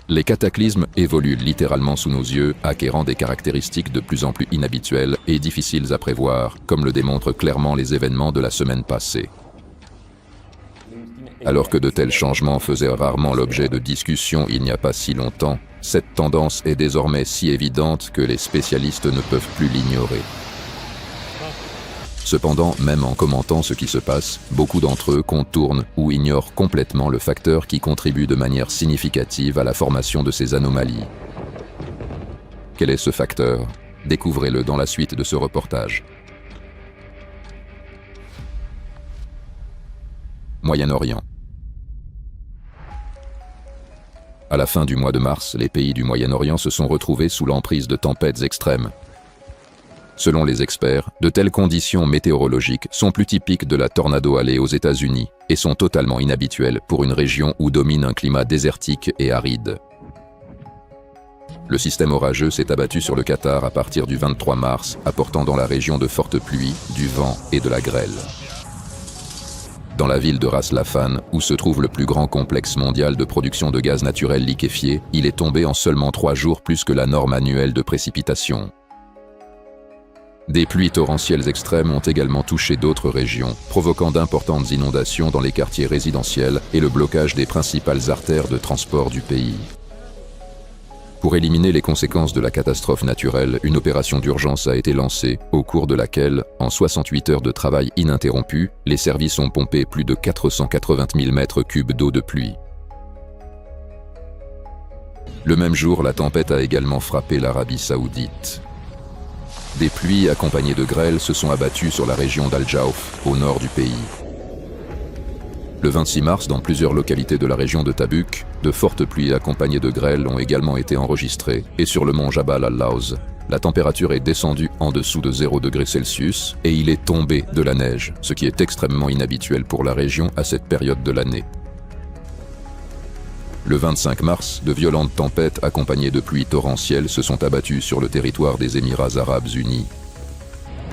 Les cataclysmes évoluent littéralement sous nos yeux, acquérant des caractéristiques de plus en plus inhabituelles et difficiles à prévoir, comme le démontrent clairement les événements de la semaine passée. Alors que de tels changements faisaient rarement l'objet de discussions il n'y a pas si longtemps, cette tendance est désormais si évidente que les spécialistes ne peuvent plus l'ignorer. Cependant, même en commentant ce qui se passe, beaucoup d'entre eux contournent ou ignorent complètement le facteur qui contribue de manière significative à la formation de ces anomalies. Quel est ce facteur? Découvrez-le dans la suite de ce reportage. Moyen-Orient. À la fin du mois de mars, les pays du Moyen-Orient se sont retrouvés sous l'emprise de tempêtes extrêmes. Selon les experts, de telles conditions météorologiques sont plus typiques de la tornado allée aux États-Unis et sont totalement inhabituelles pour une région où domine un climat désertique et aride. Le système orageux s'est abattu sur le Qatar à partir du 23 mars, apportant dans la région de fortes pluies, du vent et de la grêle. Dans la ville de Ras Laffan, où se trouve le plus grand complexe mondial de production de gaz naturel liquéfié, il est tombé en seulement 3 jours plus que la norme annuelle de précipitation. Des pluies torrentielles extrêmes ont également touché d'autres régions, provoquant d'importantes inondations dans les quartiers résidentiels et le blocage des principales artères de transport du pays. Pour éliminer les conséquences de la catastrophe naturelle, une opération d'urgence a été lancée, au cours de laquelle, en 68 heures de travail ininterrompu, les services ont pompé plus de 480 000 mètres cubes d'eau de pluie. Le même jour, la tempête a également frappé l'Arabie Saoudite. Des pluies accompagnées de grêle se sont abattues sur la région d'Al-Jaouf, au nord du pays. Le 26 mars, dans plusieurs localités de la région de Tabuk, de fortes pluies accompagnées de grêle ont également été enregistrées, et sur le mont Jabal al-Lawz, la température est descendue en dessous de 0 degrés Celsius et il est tombé de la neige, ce qui est extrêmement inhabituel pour la région à cette période de l'année. Le 25 mars, de violentes tempêtes accompagnées de pluies torrentielles se sont abattues sur le territoire des Émirats arabes unis.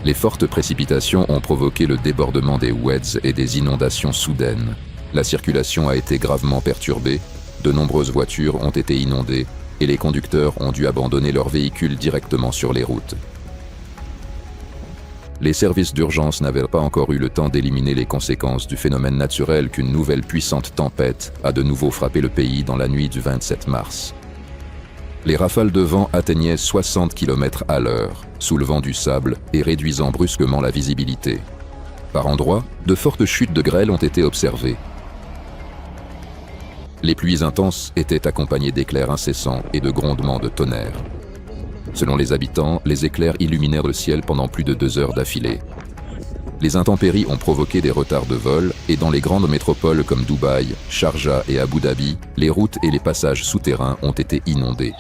Les fortes précipitations ont provoqué le débordement des oueds et des inondations soudaines. La circulation a été gravement perturbée, de nombreuses voitures ont été inondées et les conducteurs ont dû abandonner leurs véhicules directement sur les routes. Les services d'urgence n'avaient pas encore eu le temps d'éliminer les conséquences du phénomène naturel qu'une nouvelle puissante tempête a de nouveau frappé le pays dans la nuit du 27 mars. Les rafales de vent atteignaient 60 km/h, soulevant du sable et réduisant brusquement la visibilité. Par endroits, de fortes chutes de grêle ont été observées. Les pluies intenses étaient accompagnées d'éclairs incessants et de grondements de tonnerre. Selon les habitants, les éclairs illuminèrent le ciel pendant plus de 2 heures d'affilée. Les intempéries ont provoqué des retards de vol et dans les grandes métropoles comme Dubaï, Sharjah et Abu Dhabi, les routes et les passages souterrains ont été inondés.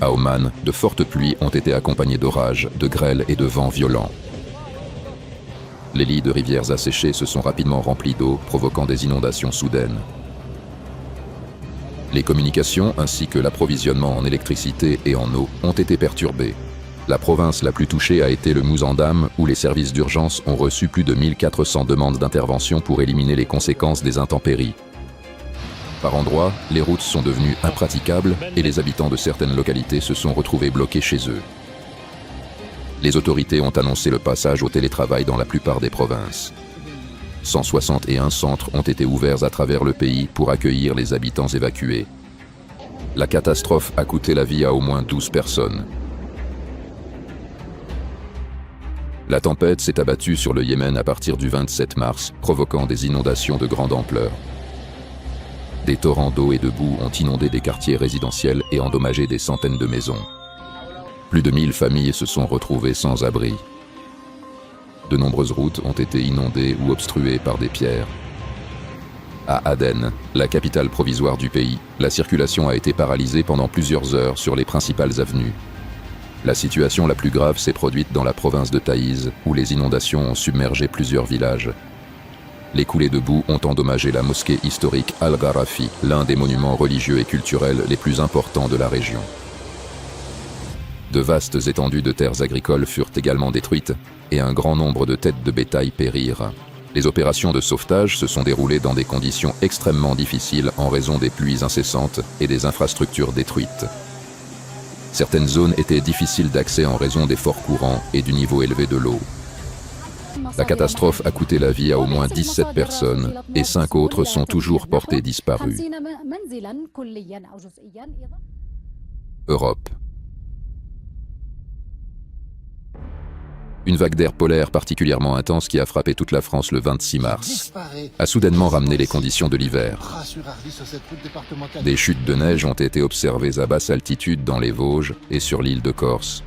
À Oman, de fortes pluies ont été accompagnées d'orages, de grêle et de vents violents. Les lits de rivières asséchées se sont rapidement remplis d'eau, provoquant des inondations soudaines. Les communications ainsi que l'approvisionnement en électricité et en eau ont été perturbés. La province la plus touchée a été le Mouzandam, où les services d'urgence ont reçu plus de 1400 demandes d'intervention pour éliminer les conséquences des intempéries. Par endroits, les routes sont devenues impraticables et les habitants de certaines localités se sont retrouvés bloqués chez eux. Les autorités ont annoncé le passage au télétravail dans la plupart des provinces. 161 centres ont été ouverts à travers le pays pour accueillir les habitants évacués. La catastrophe a coûté la vie à au moins 12 personnes. La tempête s'est abattue sur le Yémen à partir du 27 mars, provoquant des inondations de grande ampleur. Des torrents d'eau et de boue ont inondé des quartiers résidentiels et endommagé des centaines de maisons. Plus de 1000 familles se sont retrouvées sans abri. De nombreuses routes ont été inondées ou obstruées par des pierres. À Aden, la capitale provisoire du pays, la circulation a été paralysée pendant plusieurs heures sur les principales avenues. La situation la plus grave s'est produite dans la province de Taïz, où les inondations ont submergé plusieurs villages. Les coulées de boue ont endommagé la mosquée historique Al-Gharafi, l'un des monuments religieux et culturels les plus importants de la région. De vastes étendues de terres agricoles furent également détruites, et un grand nombre de têtes de bétail périrent. Les opérations de sauvetage se sont déroulées dans des conditions extrêmement difficiles en raison des pluies incessantes et des infrastructures détruites. Certaines zones étaient difficiles d'accès en raison des forts courants et du niveau élevé de l'eau. La catastrophe a coûté la vie à au moins 17 personnes et 5 autres sont toujours portées disparues. Europe. Une vague d'air polaire particulièrement intense qui a frappé toute la France le 26 mars a soudainement ramené les conditions de l'hiver. Des chutes de neige ont été observées à basse altitude dans les Vosges et sur l'île de Corse.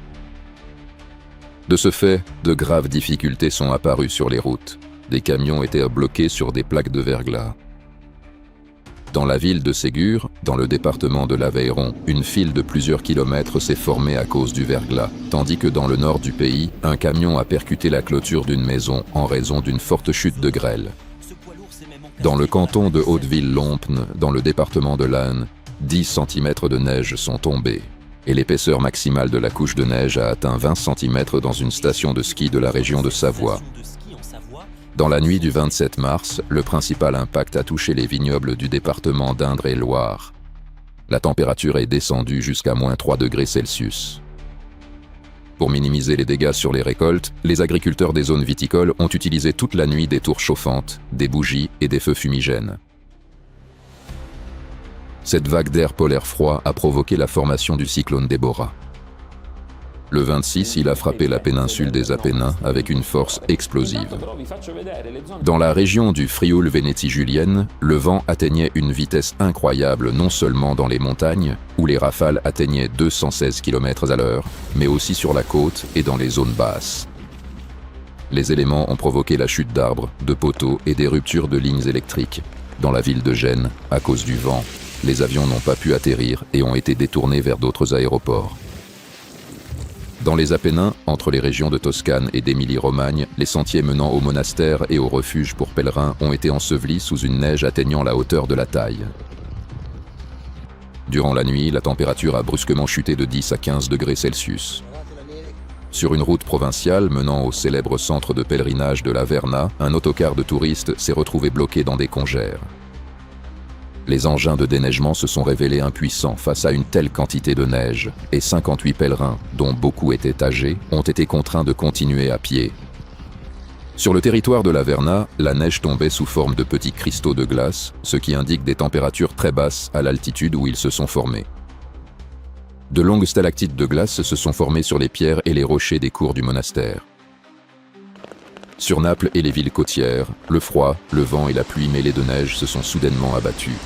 De ce fait, de graves difficultés sont apparues sur les routes. Des camions étaient bloqués sur des plaques de verglas. Dans la ville de Ségur, dans le département de l'Aveyron, une file de plusieurs kilomètres s'est formée à cause du verglas, tandis que dans le nord du pays, un camion a percuté la clôture d'une maison en raison d'une forte chute de grêle. Dans le canton de Hauteville-Lompnes, dans le département de l'Aisne, 10 cm de neige sont tombés, et l'épaisseur maximale de la couche de neige a atteint 20 cm dans une station de ski de la région de Savoie. Dans la nuit du 27 mars, le principal impact a touché les vignobles du département d'Indre-et-Loire. La température est descendue jusqu'à -3 degrés Celsius. Pour minimiser les dégâts sur les récoltes, les agriculteurs des zones viticoles ont utilisé toute la nuit des tours chauffantes, des bougies et des feux fumigènes. Cette vague d'air polaire froid a provoqué la formation du cyclone Déborah. Le 26, il a frappé la péninsule des Apennins avec une force explosive. Dans la région du Frioul-Vénétie julienne, le vent atteignait une vitesse incroyable non seulement dans les montagnes, où les rafales atteignaient 216 km/h, mais aussi sur la côte et dans les zones basses. Les éléments ont provoqué la chute d'arbres, de poteaux et des ruptures de lignes électriques. Dans la ville de Gênes, à cause du vent, les avions n'ont pas pu atterrir et ont été détournés vers d'autres aéroports. Dans les Apennins, entre les régions de Toscane et d'Émilie-Romagne, les sentiers menant au monastère et au refuge pour pèlerins ont été ensevelis sous une neige atteignant la hauteur de la taille. Durant la nuit, la température a brusquement chuté de 10 à 15 degrés Celsius. Sur une route provinciale menant au célèbre centre de pèlerinage de la Verna, un autocar de touristes s'est retrouvé bloqué dans des congères. Les engins de déneigement se sont révélés impuissants face à une telle quantité de neige, et 58 pèlerins, dont beaucoup étaient âgés, ont été contraints de continuer à pied. Sur le territoire de la Verna, la neige tombait sous forme de petits cristaux de glace, ce qui indique des températures très basses à l'altitude où ils se sont formés. De longues stalactites de glace se sont formées sur les pierres et les rochers des cours du monastère. Sur Naples et les villes côtières, le froid, le vent et la pluie mêlée de neige se sont soudainement abattus.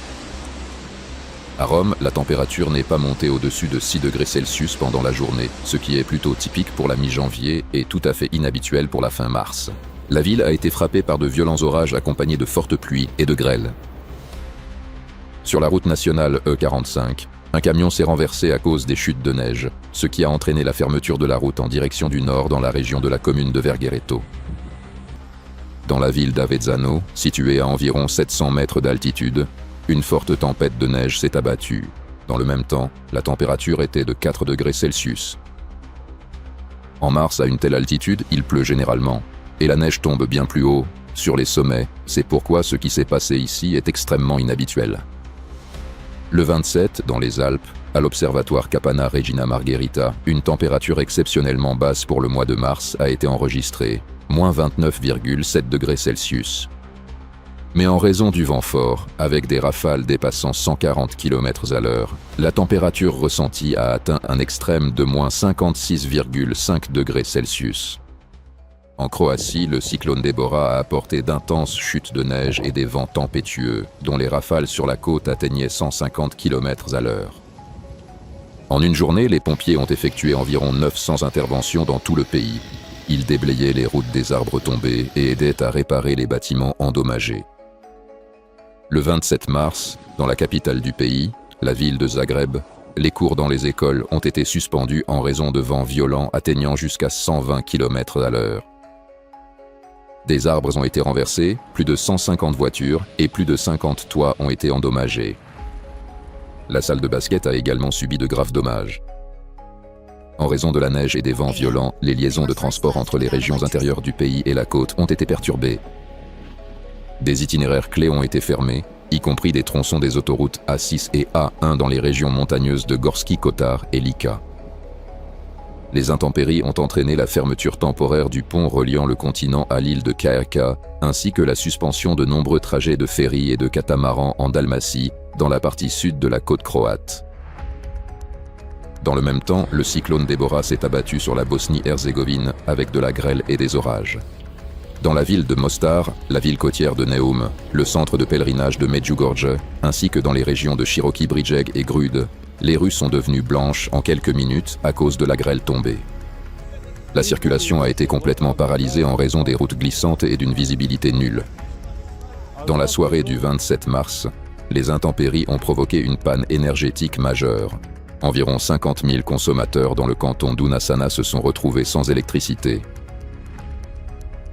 À Rome, la température n'est pas montée au-dessus de 6 degrés Celsius pendant la journée, ce qui est plutôt typique pour la mi-janvier et tout à fait inhabituel pour la fin mars. La ville a été frappée par de violents orages accompagnés de fortes pluies et de grêle. Sur la route nationale E45, un camion s'est renversé à cause des chutes de neige, ce qui a entraîné la fermeture de la route en direction du nord dans la région de la commune de Verghereto. Dans la ville d'Avezzano, située à environ 700 mètres d'altitude, une forte tempête de neige s'est abattue. Dans le même temps, la température était de 4 degrés Celsius. En mars, à une telle altitude, il pleut généralement, et la neige tombe bien plus haut, sur les sommets. C'est pourquoi ce qui s'est passé ici est extrêmement inhabituel. Le 27, dans les Alpes, à l'observatoire Capanna Regina Margherita, une température exceptionnellement basse pour le mois de mars a été enregistrée, -29,7 degrés Celsius. Mais en raison du vent fort, avec des rafales dépassant 140 km/h, la température ressentie a atteint un extrême de -56,5 degrés Celsius. En Croatie, le cyclone Déborah a apporté d'intenses chutes de neige et des vents tempétueux, dont les rafales sur la côte atteignaient 150 km/h. En une journée, les pompiers ont effectué environ 900 interventions dans tout le pays. Ils déblayaient les routes des arbres tombés et aidaient à réparer les bâtiments endommagés. Le 27 mars, dans la capitale du pays, la ville de Zagreb, les cours dans les écoles ont été suspendus en raison de vents violents atteignant jusqu'à 120 km/h. Des arbres ont été renversés, plus de 150 voitures et plus de 50 toits ont été endommagés. La salle de basket a également subi de graves dommages. En raison de la neige et des vents violents, les liaisons de transport entre les régions intérieures du pays et la côte ont été perturbées. Des itinéraires clés ont été fermés, y compris des tronçons des autoroutes A6 et A1 dans les régions montagneuses de Gorski Kotar et Lika. Les intempéries ont entraîné la fermeture temporaire du pont reliant le continent à l'île de Krka, ainsi que la suspension de nombreux trajets de ferry et de catamarans en Dalmatie, dans la partie sud de la côte croate. Dans le même temps, le cyclone Deborah s'est abattu sur la Bosnie-Herzégovine avec de la grêle et des orages. Dans la ville de Mostar, la ville côtière de Neum, le centre de pèlerinage de Medjugorje, ainsi que dans les régions de Široki Brijeg et Grud, les rues sont devenues blanches en quelques minutes à cause de la grêle tombée. La circulation a été complètement paralysée en raison des routes glissantes et d'une visibilité nulle. Dans la soirée du 27 mars, les intempéries ont provoqué une panne énergétique majeure. Environ 50 000 consommateurs dans le canton d'Unasana se sont retrouvés sans électricité.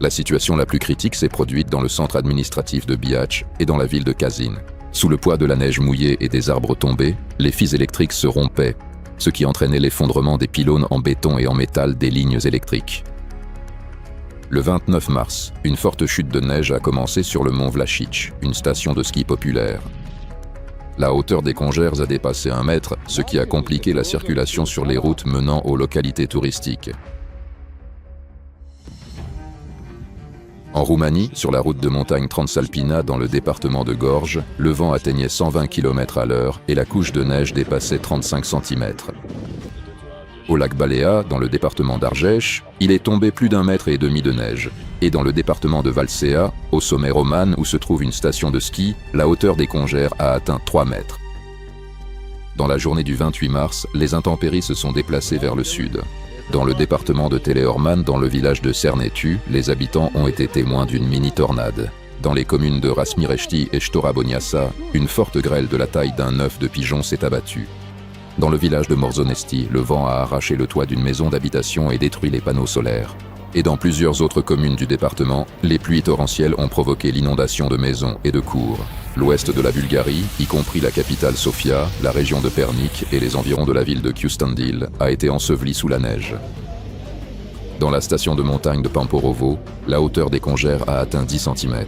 La situation la plus critique s'est produite dans le centre administratif de Bihac et dans la ville de Kazin. Sous le poids de la neige mouillée et des arbres tombés, les fils électriques se rompaient, ce qui entraînait l'effondrement des pylônes en béton et en métal des lignes électriques. Le 29 mars, une forte chute de neige a commencé sur le mont Vlašić, une station de ski populaire. La hauteur des congères a dépassé 1 mètre, ce qui a compliqué la circulation sur les routes menant aux localités touristiques. En Roumanie, sur la route de montagne Transalpina dans le département de Gorj, le vent atteignait 120 km/h et la couche de neige dépassait 35 cm. Au lac Balea, dans le département d'Argeș, il est tombé plus d'1,5 mètre de neige. Et dans le département de Valsea, au sommet Roman où se trouve une station de ski, la hauteur des congères a atteint 3 mètres. Dans la journée du 28 mars, les intempéries se sont déplacées vers le sud. Dans le département de Teleorman, dans le village de Cernetu, les habitants ont été témoins d'une mini-tornade. Dans les communes de Rasmireshti et Shtoraboniasa, une forte grêle de la taille d'un œuf de pigeon s'est abattue. Dans le village de Morzonesti, le vent a arraché le toit d'une maison d'habitation et détruit les panneaux solaires. Et dans plusieurs autres communes du département, les pluies torrentielles ont provoqué l'inondation de maisons et de cours. L'ouest de la Bulgarie, y compris la capitale Sofia, la région de Pernik et les environs de la ville de Kustendil, a été enseveli sous la neige. Dans la station de montagne de Pamporovo, la hauteur des congères a atteint 10 cm.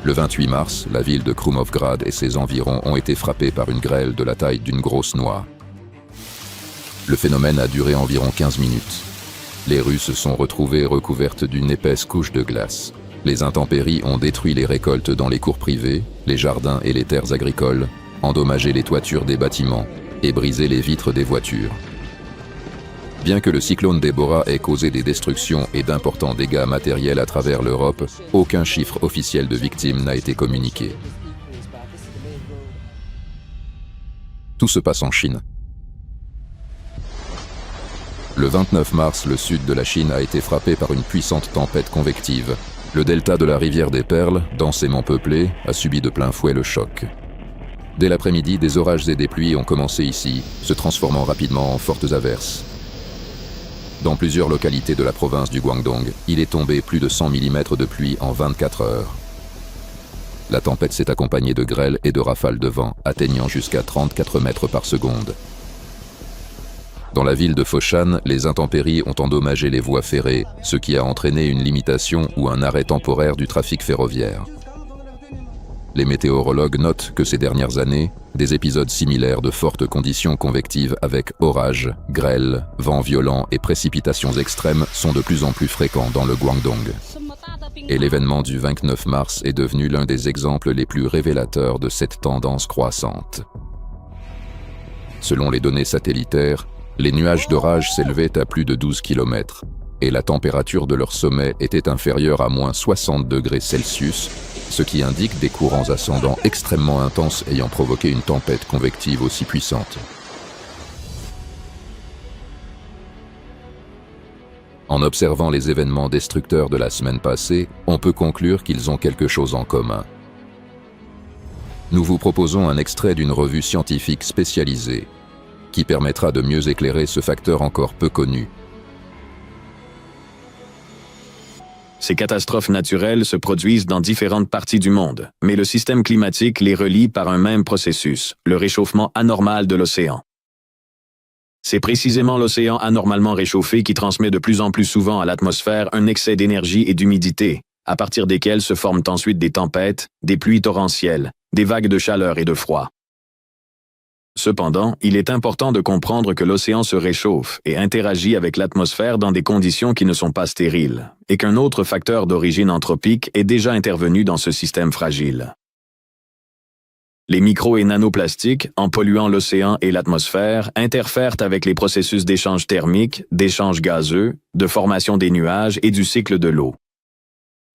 Le 28 mars, la ville de Krumovgrad et ses environs ont été frappés par une grêle de la taille d'une grosse noix. Le phénomène a duré environ 15 minutes. Les rues se sont retrouvées recouvertes d'une épaisse couche de glace. Les intempéries ont détruit les récoltes dans les cours privés, les jardins et les terres agricoles, endommagé les toitures des bâtiments et brisé les vitres des voitures. Bien que le cyclone Deborah ait causé des destructions et d'importants dégâts matériels à travers l'Europe, aucun chiffre officiel de victimes n'a été communiqué. Tout se passe en Chine. Le 29 mars, le sud de la Chine a été frappé par une puissante tempête convective. Le delta de la rivière des Perles, densément peuplé, a subi de plein fouet le choc. Dès l'après-midi, des orages et des pluies ont commencé ici, se transformant rapidement en fortes averses. Dans plusieurs localités de la province du Guangdong, il est tombé plus de 100 mm de pluie en 24 heures. La tempête s'est accompagnée de grêle et de rafales de vent, atteignant jusqu'à 34 mètres par seconde. Dans la ville de Foshan, les intempéries ont endommagé les voies ferrées, ce qui a entraîné une limitation ou un arrêt temporaire du trafic ferroviaire. Les météorologues notent que ces dernières années, des épisodes similaires de fortes conditions convectives avec orages, grêles, vents violents et précipitations extrêmes sont de plus en plus fréquents dans le Guangdong. Et l'événement du 29 mars est devenu l'un des exemples les plus révélateurs de cette tendance croissante. Selon les données satellitaires, les nuages d'orage s'élevaient à plus de 12 km, et la température de leur sommet était inférieure à moins 60 degrés Celsius, ce qui indique des courants ascendants extrêmement intenses ayant provoqué une tempête convective aussi puissante. En observant les événements destructeurs de la semaine passée, on peut conclure qu'ils ont quelque chose en commun. Nous vous proposons un extrait d'une revue scientifique spécialisée, qui permettra de mieux éclairer ce facteur encore peu connu. Ces catastrophes naturelles se produisent dans différentes parties du monde, mais le système climatique les relie par un même processus, le réchauffement anormal de l'océan. C'est précisément l'océan anormalement réchauffé qui transmet de plus en plus souvent à l'atmosphère un excès d'énergie et d'humidité, à partir desquels se forment ensuite des tempêtes, des pluies torrentielles, des vagues de chaleur et de froid. Cependant, il est important de comprendre que l'océan se réchauffe et interagit avec l'atmosphère dans des conditions qui ne sont pas stériles, et qu'un autre facteur d'origine anthropique est déjà intervenu dans ce système fragile. Les micro- et nanoplastiques, en polluant l'océan et l'atmosphère, interfèrent avec les processus d'échange thermique, d'échange gazeux, de formation des nuages et du cycle de l'eau.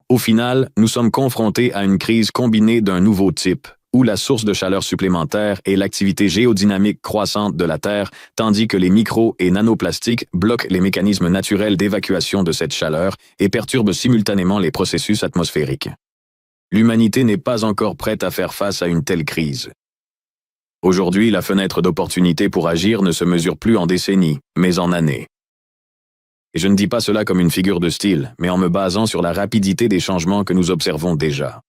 Au final, nous sommes confrontés à une crise combinée d'un nouveau type, où la source de chaleur supplémentaire est l'activité géodynamique croissante de la Terre, tandis que les micro- et nanoplastiques bloquent les mécanismes naturels d'évacuation de cette chaleur et perturbent simultanément les processus atmosphériques. L'humanité n'est pas encore prête à faire face à une telle crise. Aujourd'hui, la fenêtre d'opportunité pour agir ne se mesure plus en décennies, mais en années. Et je ne dis pas cela comme une figure de style, mais en me basant sur la rapidité des changements que nous observons déjà.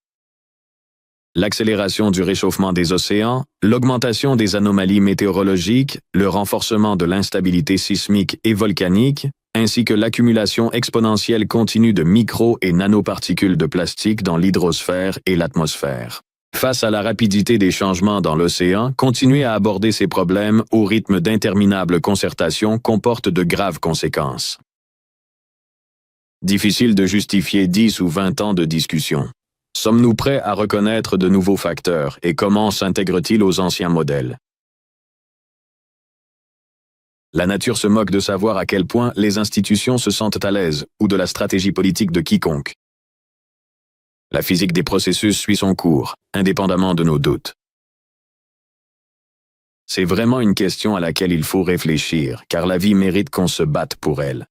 L'accélération du réchauffement des océans, l'augmentation des anomalies météorologiques, le renforcement de l'instabilité sismique et volcanique, ainsi que l'accumulation exponentielle continue de micro- et nanoparticules de plastique dans l'hydrosphère et l'atmosphère. Face à la rapidité des changements dans l'océan, continuer à aborder ces problèmes au rythme d'interminables concertations comporte de graves conséquences. Difficile de justifier 10 ou 20 ans de discussion. Sommes-nous prêts à reconnaître de nouveaux facteurs et comment s'intègrent-ils aux anciens modèles? La nature se moque de savoir à quel point les institutions se sentent à l'aise ou de la stratégie politique de quiconque. La physique des processus suit son cours, indépendamment de nos doutes. C'est vraiment une question à laquelle il faut réfléchir, car la vie mérite qu'on se batte pour elle.